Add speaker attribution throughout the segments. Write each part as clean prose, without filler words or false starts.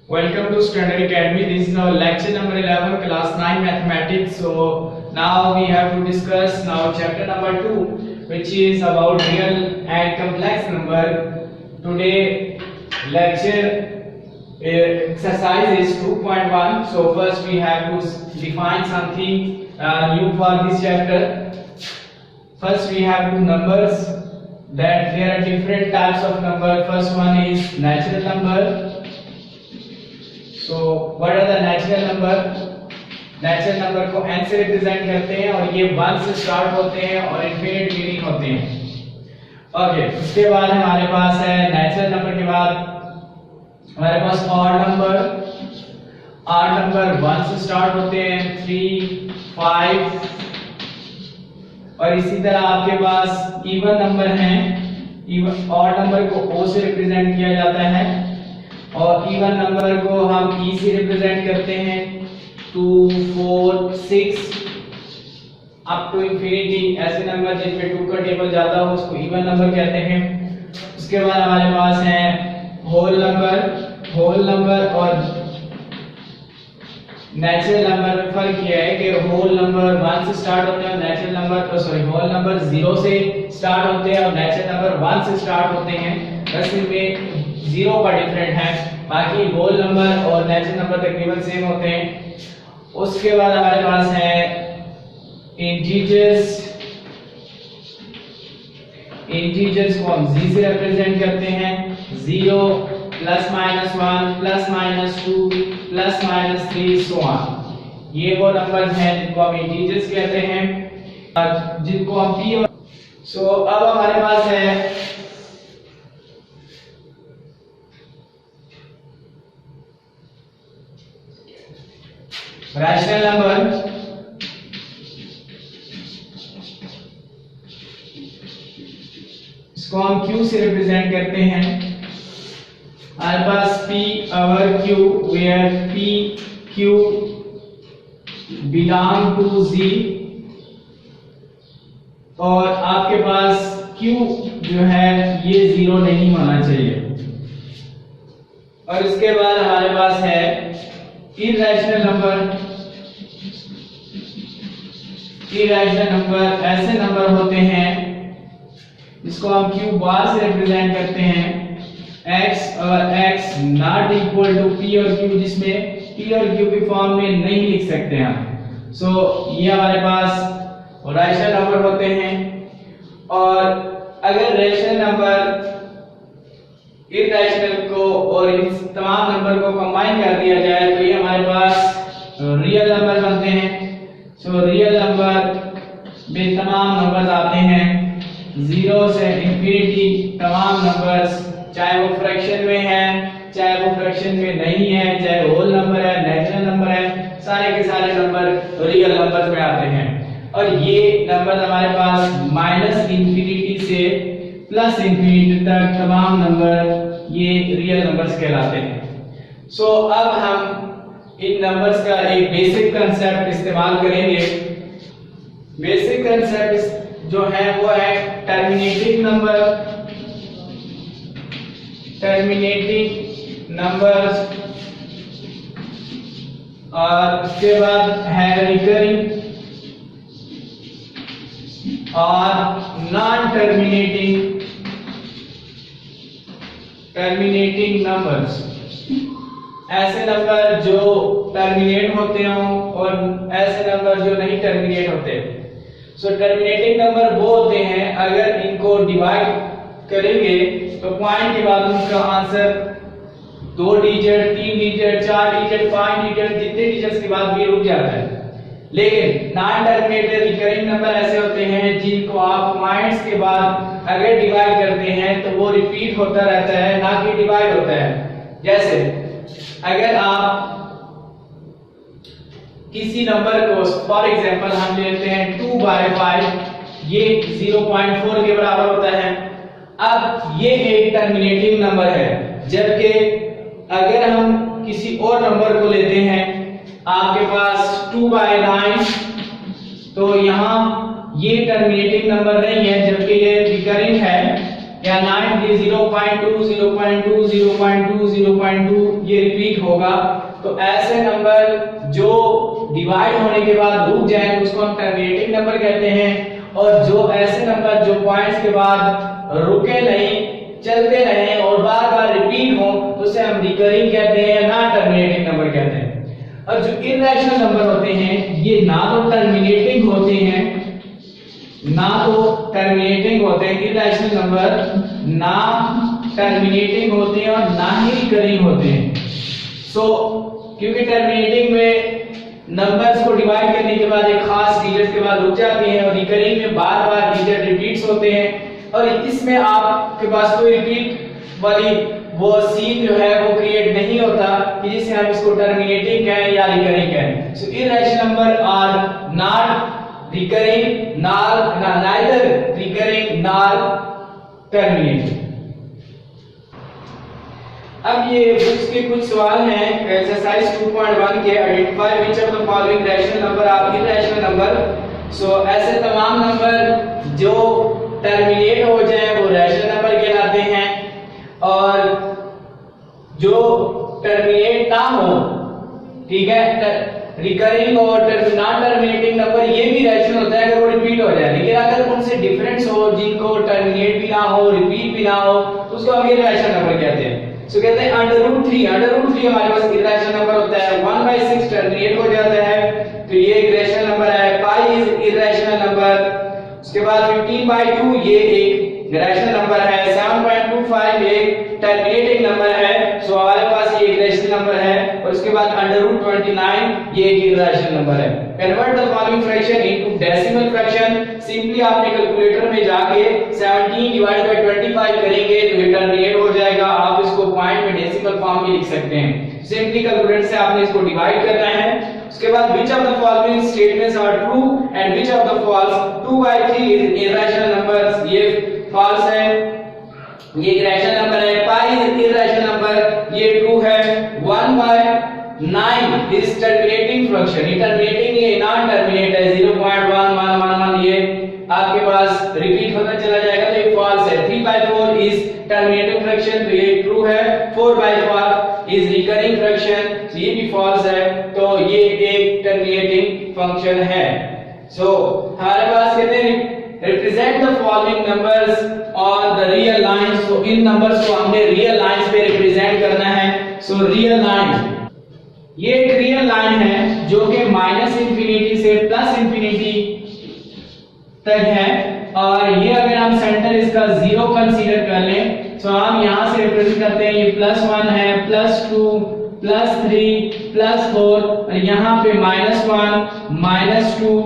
Speaker 1: Welcome to Standard Academy. This is our lecture number 11, class 9 mathematics. So now we have to discuss now chapter number 2, which is about real and complex number. Today lecture exercise is 2.1. So first we have to define something new for this chapter. First we have to numbers, that there are different types of number. First one is natural number. So what are the natural number? Natural number को n से represent करते हैं और ये 1 से start होते हैं और इनफिनिट भी नहीं होते हैं। ओके, उसके बाद हमारे पास है नेचुरल नंबर के बाद हमारे पास ऑड नंबर 1 से स्टार्ट होते हैं, 3, 5 और इसी तरह आपके पास इवन नंबर हैं। इवन ऑड नंबर को o से रिप्रेजेंट किया जाता है और इवन नंबर को हम e से रिप्रेजेंट करते हैं, 2, 4, 6 अप टू इंफिनिटी। ऐसे नंबर जिनमें 2 का टेबल ज्यादा हो उसको इवन नंबर कहते हैं। उसके बाद हमारे पास है होल नंबर और नेचुरल नंबर में फर्क यह है कि होल नंबर 1 से स्टार्ट होते हैं और नेचुरल नंबर होल नंबर 0 से स्टार्ट होते हैं और नेचुरल नंबर 1 से स्टार्ट होते हैं। बस इनमें 0 का डिफरेंट है, बाकी होल नंबर और नेचुरल नंबर तकरीबन सेम होते हैं। उसके बाद हमारे पास है इंटीजर्स को हम g से रिप्रेजेंट करते हैं, 0 plus minus 1 plus minus 2 plus minus 3 so on. ये वो नंबर्स हैं जिनको हम इंटीजर्स कहते हैं, जिनको हम p। सो अब हमारे पास है रैशनल नंबर। इसको हम q से रिप्रेजेंट करते हैं। हमारे पास p over q where p q belong to z और आपके पास q जो है ये 0 नहीं होना चाहिए। और इसके बाद हमारे पास है इरैशनल नंबर ऐसे नंबर होते हैं जिसको हम q बार से रिप्रेजेंट करते हैं, x और x not equal to p और q, जिसमें p और q की फॉर्म में नहीं लिख सकते हम। सो ये हमारे पास रैशनल नंबर होते हैं। और अगर रैशनल नंबर इरैशनल को और इस तमाम नंबर को कंबाइन कर दिया जाए तो ये हमारे पास रियल नंबर बनते हैं। सो रियल नंबर में तमाम नंबर्स आते हैं 0 से इंफिनिटी, तमाम नंबर्स, चाहे वो फ्रैक्शन में है चाहे वो फ्रैक्शन में नहीं है, चाहे होल नंबर है नेचुरल नंबर है, सारे के सारे नंबर रियल नंबर्स में आते हैं। और ये नंबर हमारे पास माइनस इंफिनिटी से प्लस इंफिनिटी तक तमाम नंबर ये रियल नंबर्स कहलाते हैं। सो अब हम इन नंबर्स का एक बेसिक कंसेप्ट इस्तेमाल करेंगे। बेसिक कंसेप्ट जो है वो है टर्मिनेटिंग नंबर्स और उसके बाद है रिकरिंग और नॉन टर्मिनेटिंग नंबर्स। ऐसे नंबर जो टर्मिनेट होते हों और ऐसे नंबर जो नहीं टर्मिनेट होते। सो टर्मिनेटिंग नंबर वो होते हैं अगर इनको डिवाइड करेंगे तो पॉइंट के बाद उनका answer 2 digit 3 digit 4 digit 5 digit जितने डिजिट्स के बाद भी रुक जाता है। लेकिन नॉन टर्मिनेटेड रिकरिंग नंबर ऐसे होते हैं जिनको आप पॉइंट्स के बाद अगर डिवाइड करते हैं तो वो रिपीट होता रहता है, ना कि डिवाइड होता है। जैसे अगर आप किसी नंबर को फॉर एग्जांपल हम लेते हैं 2/5, ये 0.4 के बराबर होता है। अब ये एक टर्मिनेटिंग नंबर है, जबकि अगर हम किसी और नंबर को लेते हैं आपके पास 2/9, तो यहाँ ये टर्मिनेटिंग नंबर नहीं है जबकि ये रिकरिंग है, या 9 ये 0.2 0.2 0.2 0.2 ये रिपीट होगा। तो ऐसे नंबर जो डिवाइड होने के बाद रुक जाए उसको हम टर्मिनेटिंग नंबर कहते हैं, और जो ऐसे नंबर जो पॉइंट्स के बाद रुके नहीं, चलते रहे और बार बार रिपीट हो उसे हम रिकरिंग कहते हैं, ना टर्मिनेटिंग नंबर कहते हैं। और जो इररेशनल नंबर होते हैं ये ना तो टर्मिनेटिंग होते हैं ना तो टर्मिनेटिंग होते हैं, इररेशनल नंबर ना टर्मिनेटिंग होते हैं और ना ही रिकरिंग होते हैं। क्योंकि टर्मिनेटिंग में नंबर्स को डिवाइड करने के बाद एक खास डिजिट के बाद रुक जाते हैं, और रिकरिंग में बार बार डिजिट रिपीट्स होते हैं, और इसमें आपके पास कोई रिपीट वाली वो सीन जो है वो क्रिएट नहीं होता कि जिसे हम इसको टर्मिनेटिंग कहें या रिकरिंग कहें। So irrational number are not recurring, neither recurring nor terminating। अब ये बुक्स के कुछ सवाल हैं एक्सरसाइज 2.1 के, identify which of the following rational number are irrational number. So ऐसे तमाम नंबर जो टर्मिनेट हो जाए वो रैशनल नंबर कहलाते हैं, और जो टर्मिनेट ना हो, ठीक है, रिकरिंग और नॉन टर्मिनेटिंग नंबर ये भी रैशनल होता है अगर वो रिपीट हो जाए, लेकिन अगर उनसे डिफरेंस हो, जिनको टर्मिनेट भी ना हो रिपीट भी ना हो, तो उसको हम इररेशनल नंबर कहते हैं। सो कहते हैं √3 हमारे पास इररेशनल नंबर होता है, 1/6 टर्मिनेट हो जाता है तो ये एक रैशनल नंबर है, पाई इज इररेशनल नंबर। उसके बाद 15/2 ये एक रैशनल नंबर है, 7.25 एक टर्मिनेटिंग नंबर है, सो हमारे पास ये एक रैशनल नंबर है, और उसके बाद √29 ये एक इररेशनल नंबर है। Convert the following fraction into decimal fraction. Simply आपने कैलकुलेटर में जाके 17 डिवाइड बाय 25 करेंगे तो ये टर्मिनेट हो जाएगा। आप इसको पॉइंट में डेसिमल फॉर्म में लिख सकते हैं। सिंपली कैलकुलेटर से आपने इसको डिवाइड करना है। उसके बाद which of the following statements are true and which of the false। 2/3 is irrational numbers, ये false है, ये रैशनल नंबर है। पाई इज इररेशनल नंबर, ये ट्रू है। 1/9 इज टर्मिनेटिंग फ्रैक्शन, ये टर्मिनेटिंग नहीं है, नॉन टर्मिनेट है। 0.1111 ये आपके पास रिपीट होता चला जाएगा तो ये फॉल्स है। 3/4 इज टर्मिनेटिंग फ्रैक्शन, तो ये ट्रू है। 4/5 इज रिकरिंग फ्रैक्शन, तो ये भी फॉल्स है, तो ये एक टर्मिनेटिंग फंक्शन है। सो हमारे पास कहते हैं represent the following numbers on the real lines। तो इन नंबर्स को हमने रियल लाइंस पे रिप्रेजेंट करना है। सो रियल लाइन, ये एक रियल लाइन है जो कि -इंफिनिटी से +इंफिनिटी तक है, और ये अगर हम सेंटर इसका 0 कंसीडर कर लें तो हम यहां से रिप्रेजेंट करते हैं, ये +1 है, +2 +3 +4, और यहाँ पे -1 -2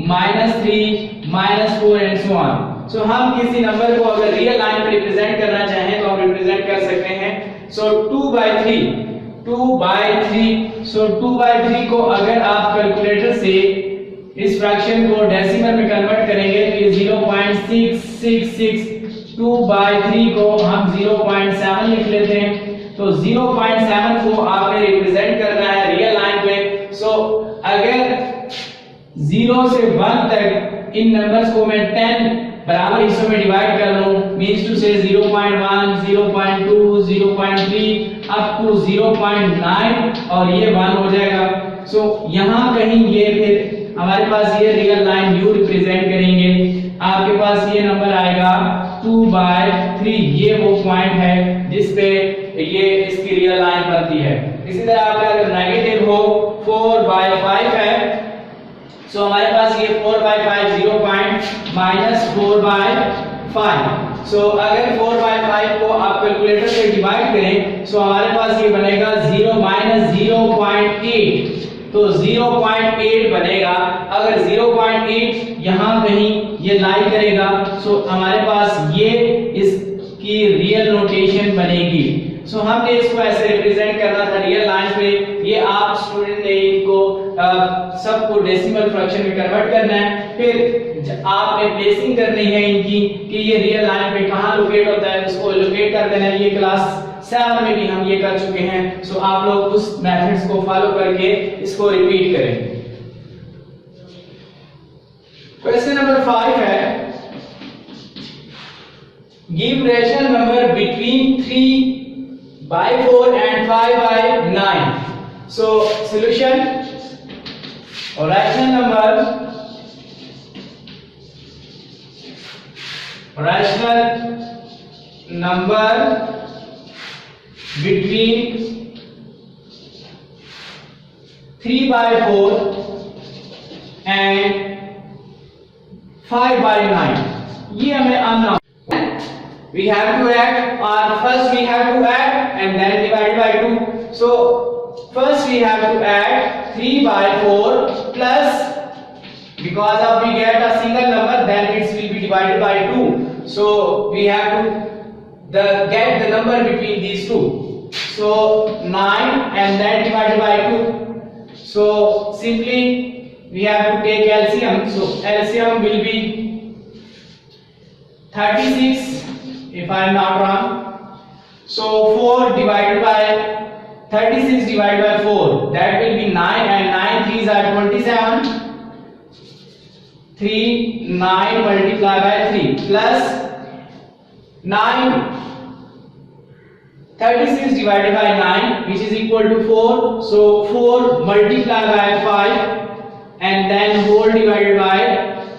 Speaker 1: -3 -4 एंड सो ऑन। सो हम किसी नंबर को अगर रियल लाइन पे रिप्रेजेंट करना चाहें तो हम रिप्रेजेंट कर सकते हैं। सो 2/3 सो 2/3 को अगर आप कैलकुलेटर से इस फ्रैक्शन को डेसिमल में कन्वर्ट करेंगे तो ये 0.666, 2/3 को हम 0.7 लिख लेते हैं, तो 0.7 को आपने रिप्रेजेंट करना है रियल लाइन पे। सो अगर 0 से 1 तक इन नंबर्स को मैं 10 बराबर हिस्सों में डिवाइड कर लूं, मींस टू से 0.1 0.2 0.3 अप टू 0.9 और ये 1 हो जाएगा। सो यहां कहीं ये फिर हमारे पास ये रियल लाइन यू रिप्रेजेंट करेंगे, आपके पास ये नंबर आएगा 2/3, ये वो पॉइंट है जिस पे ये इसकी रियल लाइन बनती है। इसी तरह आपका अगर नेगेटिव हो 4/5 है, सो हमारे पास ये 4/5 -4/5। सो अगर 4/5 को आप कैलकुलेटर से डिवाइड करें सो हमारे पास ये बनेगा 0 -0.8, तो 0.8 बनेगा। अगर 0.8 यहां कहीं ये लाई करेगा सो हमारे पास ये इसकी रियल नोटेशन बनेगी। सो हमने इसको ऐसे रिप्रेजेंट करना था रियल लाइन पे, ये आप स्टूडेंट ने इनको सबको डेसिमल फ्रैक्शन में कन्वर्ट करना है, फिर आपने प्लेसिंग करनी है इनकी कि ये रियल लाइन पे कहां लोकेट होता है, उसको लोकेट कर देना है। ये क्लास 7 में भी हम ये कर चुके हैं। सो आप लोग उस मेथड्स को फॉलो करके इसको रिपीट करें। क्वेश्चन नंबर 5 है, Give rational number between 3/4 and 5/9. So solution, rational number between 3/4 and 5/9. ये हमें आना, we have to add, or first we have to add and then divide by 2. So first we have to add 3/4 plus, because of we get a single number then it will be divided by 2. So we have to get the number between these two. So 9 and then divided by 2. So simply we have to take LCM. So LCM will be 36 if I am not wrong. So 4 divided by 36 divided by 4, that will be 9, and 9 3s are 27. 9 multiplied by 3 plus 9 36 divided by 9, which is equal to 4. So 4 multiplied by 5 and then whole divided by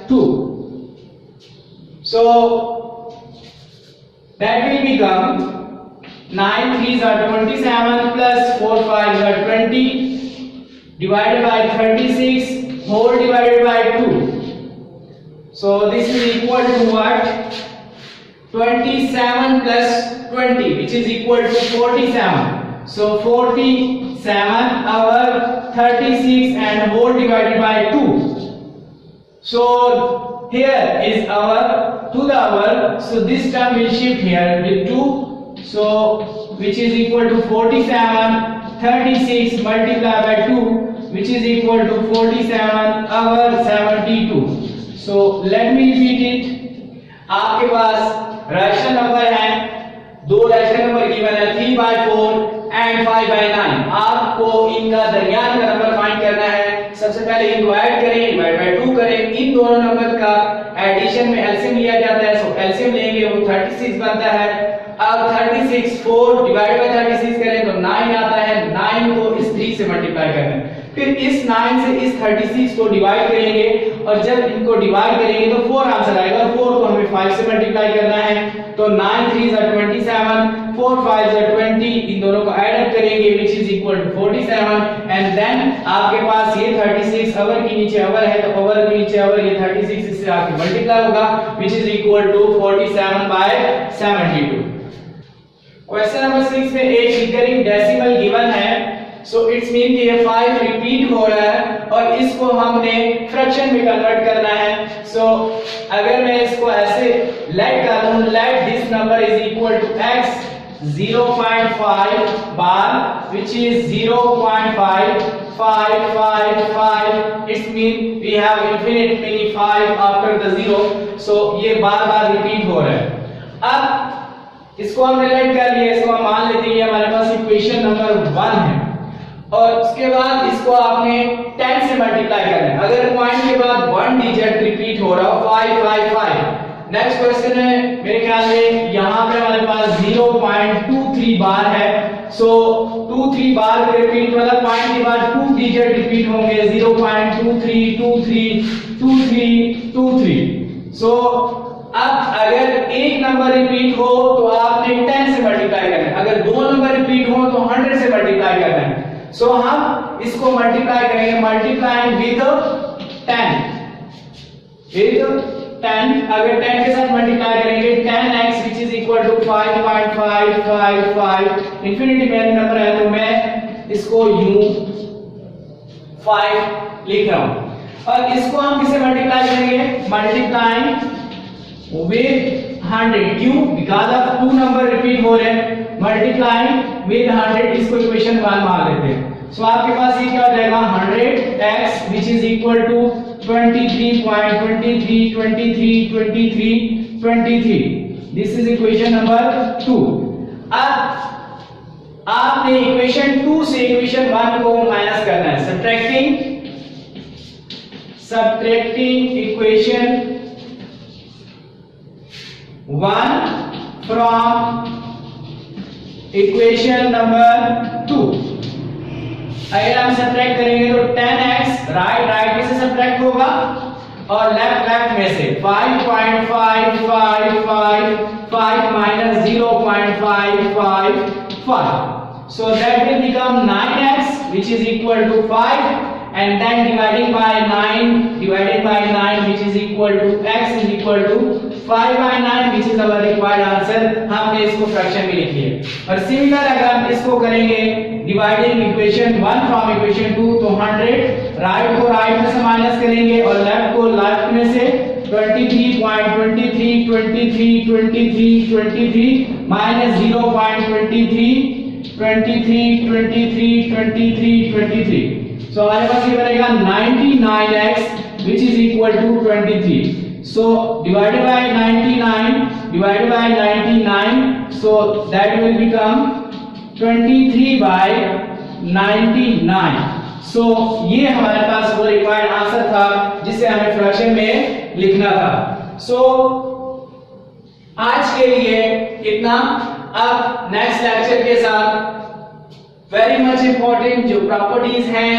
Speaker 1: 2. So that will become 9 3s are 27 plus 4 5s are 20 divided by 36 whole divided by 2. So this is equal to what? 27 plus 20, which is equal to 47. So 47 over 36 and whole divided by 2. So here is our to the hour. So this term will shift here with 2. So which is equal to 47 36 multiplied by 2, which is equal to 47 over 72. So let me repeat it. आपके पास rational number है, दो rational number given है 3/4 and 5/9. आपको इनका दरमियान का number find करना है. सबसे पहले इनको ऐड करें, डिवाइड बाय 2 करें. इन दोनों नंबर का एडिशन में एलसीएम लिया जाता है. सो एलसीएम लेंगे, वो 36 बनता है. अब 36 4 डिवाइड बाय 36 करें तो 9 आता है. 9 को इस 3 से मल्टीप्लाई करना है. फिर इस 9 से इस 36 को डिवाइड करेंगे, और जब इनको डिवाइड करेंगे तो 4 आंसर आएगा. 4 को हमें 5 से मल्टीप्लाई करना है. तो 9 3s are 27, 4 5s are 20. इन दोनों को ऐड अप करेंगे, which is equal to 47. And then आपके पास ये 36 अवर के नीचे अवर है, तो अवर के नीचे अवर, ये 36 इससे आके मल्टीप्लाई होगा, which is equal to 47/72. Question number 6 में एक रिकरिंग डेसिमल गिवन है. सो इट्स मीन कि ये 5 रिपीट हो रहा है और इसको हमने फ्रैक्शन में कन्वर्ट करना है. सो अगर मैं इसको ऐसे लेट कर दूं, let this number is equal to x 0.5 bar, which is 0.5 5 5 5. It's mean we have infinite many 5 after the 0. So ये बार-बार रिपीट हो रहा है. अब इसको हम रिलेट कर लिए, इसको हम मान लेते हैं ये हमारे पास इक्वेशन नंबर 1 है, और उसके बाद इसको आपने 10 से मल्टीप्लाई करना है. अगर पॉइंट के बाद 1 डिजिट रिपीट हो रहा हो 5 5 5. नेक्स्ट क्वेश्चन है, मेरे ख्याल में यहाँ पे हमारे पास 0.23 बार है. सो 23 बार के रिपीट मतलब पॉइंट के बाद 2 डिजिट रिपीट होंगे, 0.23 23 23 23. सो अब अगर एक नंबर रिपीट हो तो आपने 10 से मल्टीप्लाई करना है. अगर दो नंबर रिपीट हो तो 100 से मल्टीप्लाई करना है. सो हम इसको मल्टीप्लाई करेंगे, मल्टीप्लाइंग विद 10. अगर 10 के साथ मल्टीप्लाई करेंगे 10x which is equal to 5.555. Infinity में नंबर है तो मैं इसको यूं 5 लिख रहा हूं. और इसको हम किससे मल्टीप्लाई करेंगे? Multiplying with 100. क्यों? बिकॉज ऑफ 2 नंबर रिपीट हो रहे हैं. मल्टीप्लाइंग विद 100, इसको इक्वेशन 1 मान लेते हैं. सो आपके पास ये क्या हो जाएगा 100x which is equal to 23.23 23 23 23. This is equation number 2. अब आपने इक्वेशन 2 से इक्वेशन 1 को माइनस करना है. Subtracting equation 1 from equation number 2। अगर हम सब्ट्रैक्ट करेंगे तो 10x राइट में से सब्ट्रैक्ट होगा और लेफ्ट में से 5.5555 minus 0.555, so that will become 9x which is equal to 5, and then dividing by 9 which is equal to x is equal to 5/9 which is our required answer। हमने इसको fraction में लिख लिया। और सिमिलर अगर हम इसको करेंगे डिवाइडिंग इक्वेशन 1 फ्रॉम इक्वेशन 2 तो 100 राइट को राइट में से माइनस करेंगे और लेफ्ट को लेफ्ट में से 23 minus 0.23 so हमारे पास ये बनेगा 99x which is equal to 23, so divided by 99 so that will become 23/99। so ये हमारे पास वो रिक्वायर्ड आंसर था जिसे हमें फ्रैक्शन में लिखना था। so आज के लिए इतना। अब नेक्स्ट लेक्चर के साथ वेरी मच इंपॉर्टेंट जो प्रॉपर्टीज हैं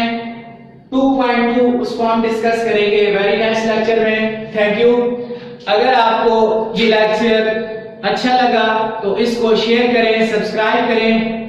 Speaker 1: 2.2 उसको हम डिस्कस करेंगे वेरी नेक्स्ट लेक्चर में। Thank you. अगर आपको ये लेक्चर अच्छा लगा तो इसको शेयर करें, सब्सक्राइब करें